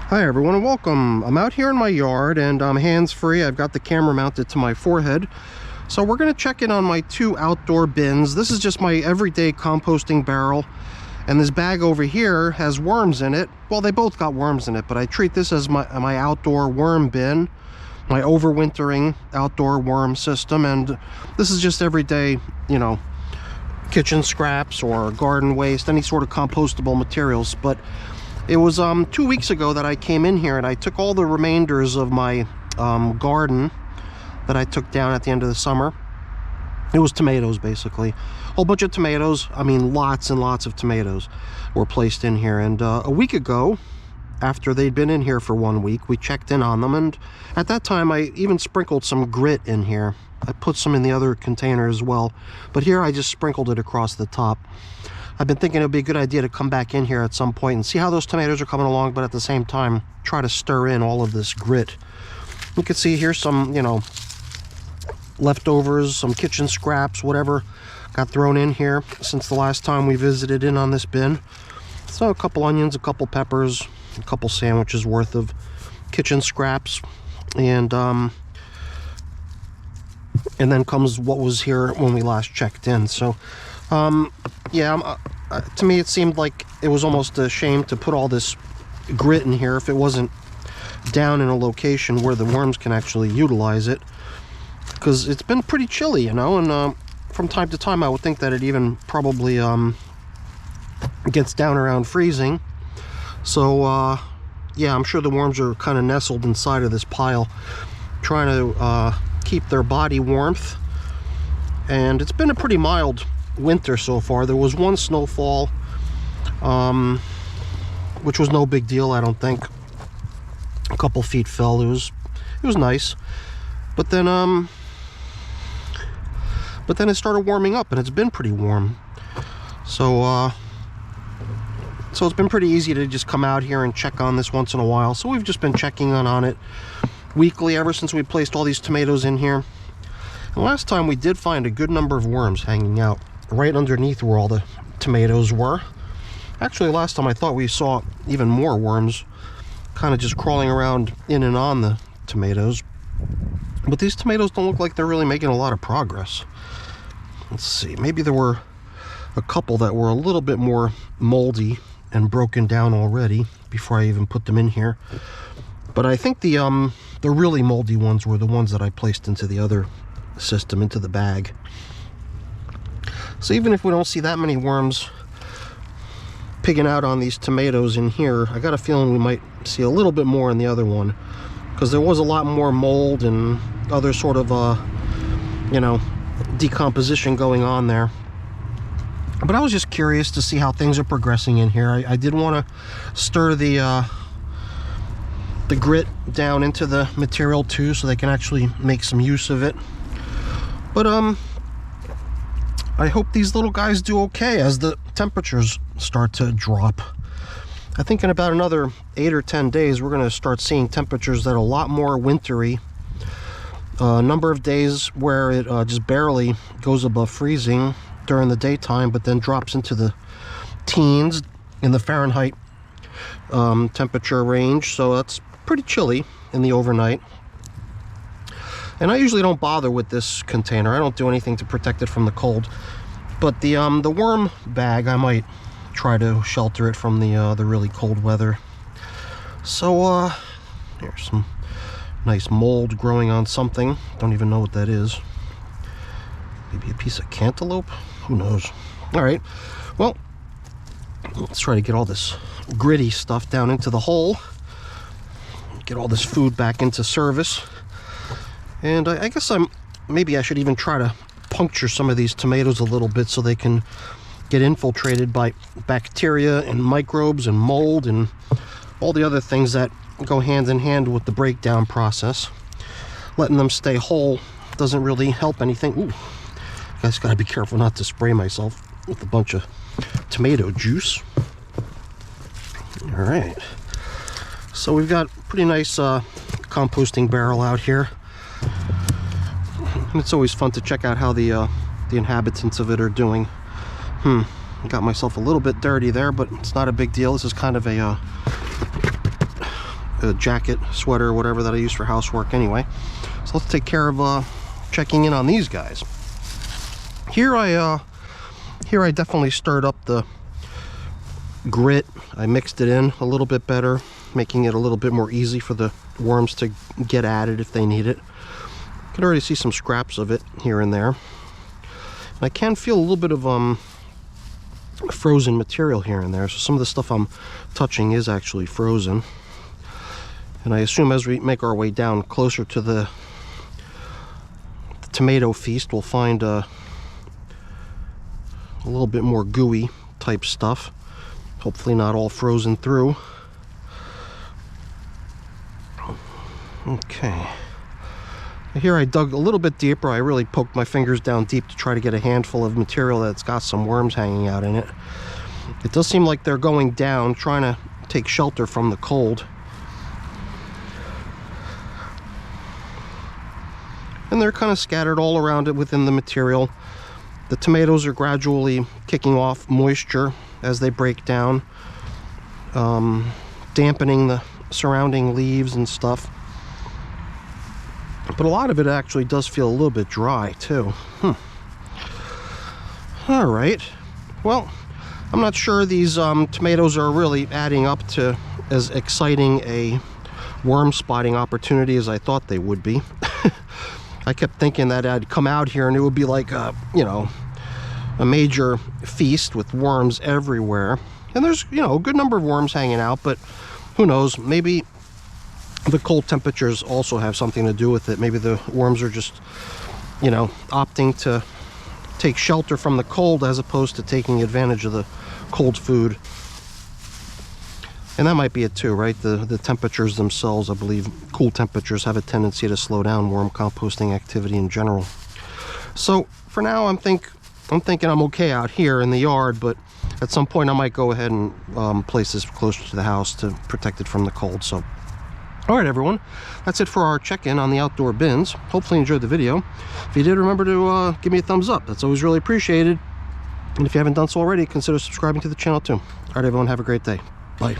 Hi everyone and welcome. I'm out here in my yard and I'm hands-free. I've got the camera mounted to my forehead. So we're going to check in on my two outdoor bins. This is just my everyday composting barrel. And this bag over here has worms in it. Well, they both got worms in it, but I treat this as my outdoor worm bin. My overwintering outdoor worm system. And this is just everyday, you know, kitchen scraps or garden waste, any sort of compostable materials. But it was 2 weeks ago that I came in here and I took all the remainders of my garden that I took down at the end of the summer. It was tomatoes, basically. A whole bunch of tomatoes. I mean, lots and lots of tomatoes were placed in here. And a week ago, after they'd been in here for 1 week, we checked in on them. And at that time, I even sprinkled some grit in here. I put some in the other container as well. But here, I just sprinkled it across the top. I've been thinking it would be a good idea to come back in here at some point and see how those tomatoes are coming along, but at the same time, try to stir in all of this grit. You can see here some, you know, leftovers, some kitchen scraps, whatever got thrown in here since the last time we visited in on this bin. So a couple onions, a couple peppers, a couple sandwiches worth of kitchen scraps, and then comes what was here when we last checked in. So yeah, to me it seemed like it was almost a shame to put all this grit in here if it wasn't down in a location where the worms can actually utilize it, because it's been pretty chilly, you know, and from time to time I would think that it even probably gets down around freezing. So yeah, I'm sure the worms are kind of nestled inside of this pile trying to keep their body warmth. And it's been a pretty mild winter so far. There was one snowfall, which was no big deal, I don't think. A couple feet fell. It was nice, but then it started warming up, and it's been pretty warm. So it's been pretty easy to just come out here and check on this once in a while. So we've just been checking on it weekly ever since we placed all these tomatoes in here. And last time we did find a good number of worms hanging out right underneath where all the tomatoes were. Actually, last time I thought we saw even more worms kind of just crawling around in and on the tomatoes. But these tomatoes don't look like they're really making a lot of progress. Let's see, maybe there were a couple that were a little bit more moldy and broken down already before I even put them in here. But I think the really moldy ones were the ones that I placed into the other system, into the bag. So even if we don't see that many worms pigging out on these tomatoes in here, I got a feeling we might see a little bit more in the other one, because there was a lot more mold and other sort of you know, decomposition going on there. But I was just curious to see how things are progressing in here. I did want to stir the grit down into the material too, so they can actually make some use of it. But I hope these little guys do okay as the temperatures start to drop. I think in about another 8 or 10 days we're going to start seeing temperatures that are a lot more wintry. A number of days where it just barely goes above freezing during the daytime, but then drops into the teens in the Fahrenheit temperature range. So that's pretty chilly in the overnight. And I usually don't bother with this container. I don't do anything to protect it from the cold. But the worm bag, I might try to shelter it from the really cold weather. So here's some nice mold growing on something. Don't even know what that is. Maybe a piece of cantaloupe? Who knows? All right. Well, let's try to get all this gritty stuff down into the hole. Get all this food back into service. And I guess maybe I should even try to puncture some of these tomatoes a little bit so they can get infiltrated by bacteria and microbes and mold and all the other things that go hand in hand with the breakdown process. Letting them stay whole doesn't really help anything. Ooh, guys, gotta be careful not to spray myself with a bunch of tomato juice. All right, so we've got a pretty nice composting barrel out here. And it's always fun to check out how the inhabitants of it are doing. Got myself a little bit dirty there, but it's not a big deal. This is kind of a jacket, sweater, whatever that I use for housework anyway. So let's take care of checking in on these guys. Here I definitely stirred up the grit. I mixed it in a little bit better, making it a little bit more easy for the worms to get at it if they need it. You can already see some scraps of it here and there. And I can feel a little bit of frozen material here and there, so some of the stuff I'm touching is actually frozen. And I assume as we make our way down closer to the tomato feast, we'll find a little bit more gooey type stuff. Hopefully not all frozen through. Okay. Here I dug a little bit deeper. I really poked my fingers down deep to try to get a handful of material that's got some worms hanging out in it. It does seem like they're going down, trying to take shelter from the cold. And they're kind of scattered all around it within the material. The tomatoes are gradually kicking off moisture as they break down, dampening the surrounding leaves and stuff. But a lot of it actually does feel a little bit dry too. All right, well, I'm not sure these tomatoes are really adding up to as exciting a worm spotting opportunity as I thought they would be. I kept thinking that I'd come out here and it would be like a, you know, a major feast with worms everywhere. And there's, you know, a good number of worms hanging out, but who knows, maybe the cold temperatures also have something to do with it. Maybe the worms are just, you know, opting to take shelter from the cold as opposed to taking advantage of the cold food. And that might be it too, right? The temperatures themselves, I believe cool temperatures have a tendency to slow down worm composting activity in general. So for now, I'm thinking I'm okay out here in the yard, but at some point I might go ahead and place this closer to the house to protect it from the cold. So all right, everyone, that's it for our check-in on the outdoor bins. Hopefully you enjoyed the video. If you did, remember to give me a thumbs up. That's always really appreciated. And if you haven't done so already, consider subscribing to the channel too. All right, everyone, have a great day. Bye.